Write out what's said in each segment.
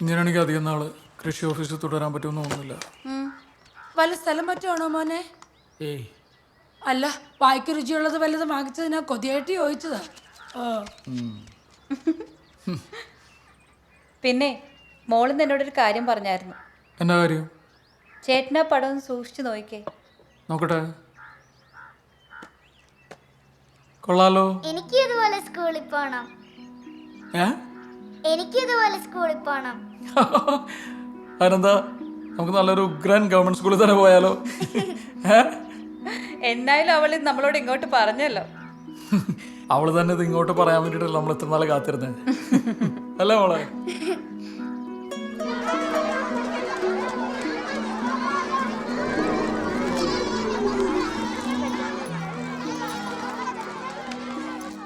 ഇങ്ങനെയാണെങ്കിൽ അധികം നാള് കൃഷി ഓഫീസിൽ തുടരാൻ പറ്റുമെന്ന് തോന്നുന്നില്ല. വല്ല സ്ഥലം പറ്റുവാണോ മോനെ? ഏയ് അല്ല, വായിക്ക് രുചിയുള്ളത് വല്ലതും വാങ്ങിച്ചതിനാ കൊതിയായിട്ട് ചോദിച്ചതാ. പിന്നെ മോളിന്ന് എന്നോടൊരു കാര്യം പറഞ്ഞായിരുന്നു. എന്നാ കാര്യം? ചേട്ടനാ പടം ഒന്ന് സൂക്ഷിച്ചു നോക്കിക്കേ. നോക്കട്ടെ. കൊള്ളാലോ. എനിക്ക് ഇതുപോലെ സ്കൂളിൽ പോണം. എനിക്ക് ഇതുപോലെ സ്കൂളിൽ പോണം. അതിനെന്താ, നമുക്ക് നല്ലൊരു ഉഗ്രൻ ഗവൺമെന്റ് സ്കൂളിൽ തന്നെ പോയാലോ? എന്നായാലും അവൾ നമ്മളോട് ഇങ്ങോട്ട് പറഞ്ഞല്ലോ. അവള് തന്നെ ഇത് ഇങ്ങോട്ട് പറയാൻ വേണ്ടിട്ടല്ല നമ്മൾ ഇത്ര നാളെ കാത്തിരുന്നേ. അല്ലേ മോളെ?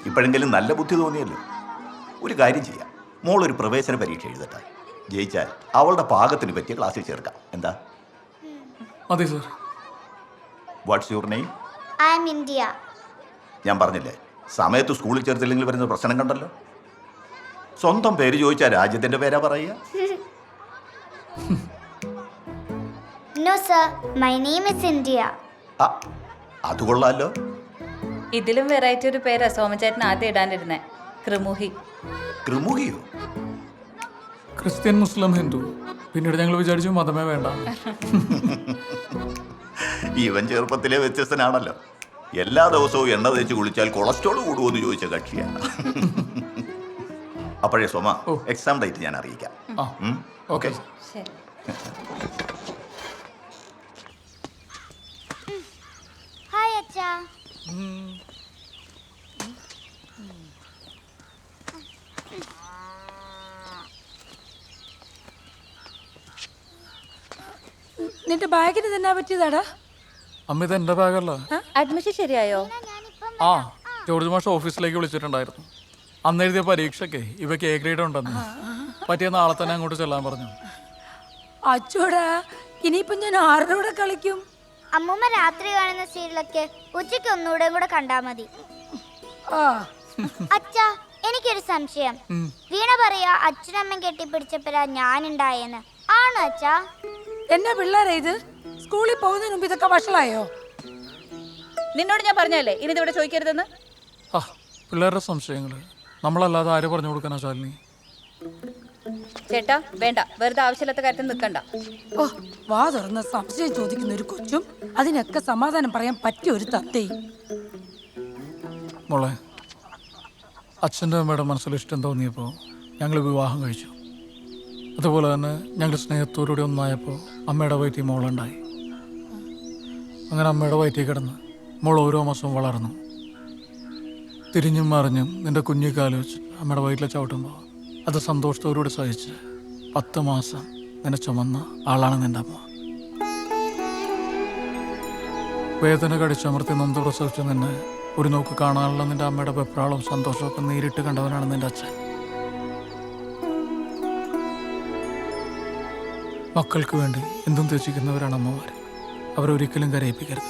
ഇപ്പോഴെങ്കിലും നല്ല ബുദ്ധി തോന്നിയല്ലോ. ഒരു കാര്യം ചെയ്യാം, മോളൊരു പ്രവേശന പരീക്ഷ എഴുതട്ടെ. ജയിച്ചാൽ അവളുടെ പാകത്തിന് പറ്റിയ ക്ലാസ്സിൽ ചേർക്കാം. എന്താ? മതി sir. What's your name? I am India. ഞാൻ പറഞ്ഞില്ലേ, സമയത്ത് സ്കൂളിൽ ചേർത്തില്ലെങ്കിൽ വരുന്ന പ്രശ്നം കണ്ടല്ലോ. സ്വന്തം പേര് ചോദിച്ചാൽ രാജ്യത്തിന്റെ പേരാ പറയുക. No sir, my name is India. അത് കൊള്ളാലോ. ഇതിലും വെറൈറ്റി ഒരു പേരാ സോമചേട്ടൻ ആദ്യം ഇടാനിരുന്നേ, കൃമുഹി. കൃമുഹിയോ? ക്രിസ്ത്യൻ, മുസ്ലിം, ഹിന്ദു. പിന്നീട് ഞങ്ങൾ വിചാരിച്ചു മതമേ വേണ്ട. ഇവൻ ചെറുപ്പത്തിലെ വ്യത്യസ്തനാണല്ലോ. എല്ലാ ദിവസവും എണ്ണ തേച്ച് കുളിച്ചാൽ കൊളസ്ട്രോൾ കൂടുമെന്ന് ചോദിച്ച കക്ഷിയാണ്. അപ്പോഴേ സോമ, എക്സാം ഡേറ്റ് ഞാൻ അറിയിക്കാം. ഓക്കെ. ശരി. ഹായ് അച്ഛാ. നിന്റെ ബാഗിന് തന്നെ പറ്റിയതാടാ? അമ്മ ഇത് എന്റെ ബാഗല്ല. അഡ്മിഷൻ ശരിയായോ? ആ, ജോർജ് മാഷ് ഓഫീസിലേക്ക് വിളിച്ചിട്ടുണ്ടായിരുന്നു. അന്ന് എഴുതിയ പരീക്ഷയ്ക്ക് ഇവയ്ക്ക് എ ഗ്രേഡ് ഉണ്ടെന്ന്. പറ്റിയ നാളെ തന്നെ അങ്ങോട്ട് ചെല്ലാൻ പറഞ്ഞു. അച്ചോടാ, ഇനിയിപ്പം ഞാൻ ആരുടെ കൂടെ കളിക്കും? അമ്മൂമ്മ രാത്രി കാണുന്ന സീരിയലൊക്കെ ഉച്ചയ്ക്ക് ഒന്നുകൂടെ കൂടെ കണ്ടാ മതി. അച്ഛാ, എനിക്കൊരു സംശയം. വീണ പറയാ അച്ഛനമ്മ കെട്ടിപ്പിടിച്ചപ്പോഴാ ഞാനുണ്ടായെന്ന്. ആണോ അച്ഛാ? എന്നാ പിള്ളേരെ ഇത്? സ്കൂളിൽ പോകുന്നതിന് മുമ്പ് ഇതൊക്കെ വഷളായോ? നിന്നോട് ഞാൻ പറഞ്ഞല്ലേ ഇനി ഇതിവിടെ ചോദിക്കരുതെന്ന്. പിള്ളേരുടെ സംശയങ്ങള് നമ്മളല്ലാതെ ആര് പറഞ്ഞു കൊടുക്കാനാ ശാലിനി? ചേട്ടാ വേണ്ട, വെറുതെ ആവശ്യമില്ലാത്ത കാര്യത്തിൽ നിൽക്കണ്ട. ഓ, വാ തുറന്ന സംശയം ചോദിക്കുന്ന ഒരു കൊച്ചും അതിനൊക്കെ സമാധാനം പറയാൻ പറ്റിയ ഒരു തത്തയും. മോളെ, അച്ഛൻ്റെ അമ്മയുടെ മനസ്സിൽ ഇഷ്ടം തോന്നിയപ്പോൾ ഞങ്ങൾ വിവാഹം കഴിച്ചു. അതുപോലെ തന്നെ ഞങ്ങൾ സ്നേഹത്തോടുകൂടി ഒന്നായപ്പോൾ അമ്മയുടെ വയറ്റിൽ മോളുണ്ടായി. അങ്ങനെ അമ്മയുടെ വയറ്റിൽ കിടന്ന് മോൾ ഓരോ മാസവും വളർന്നു. തിരിഞ്ഞും മറിഞ്ഞും നിന്റെ കുഞ്ഞിക്കാല് വെച്ച് അമ്മയുടെ വയറ്റിലെ ചവിട്ടുമ്പോൾ അത് സന്തോഷത്തോടുകൂടി സഹിച്ച് 10 മാസം നിന്നെ ചുമന്ന ആളാണ് നിന്റെ അമ്മ. വേദന കടിച്ചമർത്തി നൊന്ത് പ്രസവിച്ച നിന്നെ ഒരു നോക്ക് കാണാനുള്ള നിന്റെ അമ്മയുടെ വെപ്രാളവും സന്തോഷമൊക്കെ നേരിട്ട് കണ്ടവനാണ് നിന്റെ അച്ഛൻ. മക്കൾക്ക് വേണ്ടി എന്തും ത്യജിക്കുന്നവരാണ് അമ്മമാർ. അവരൊരിക്കലും കരയിപ്പിക്കരുത്.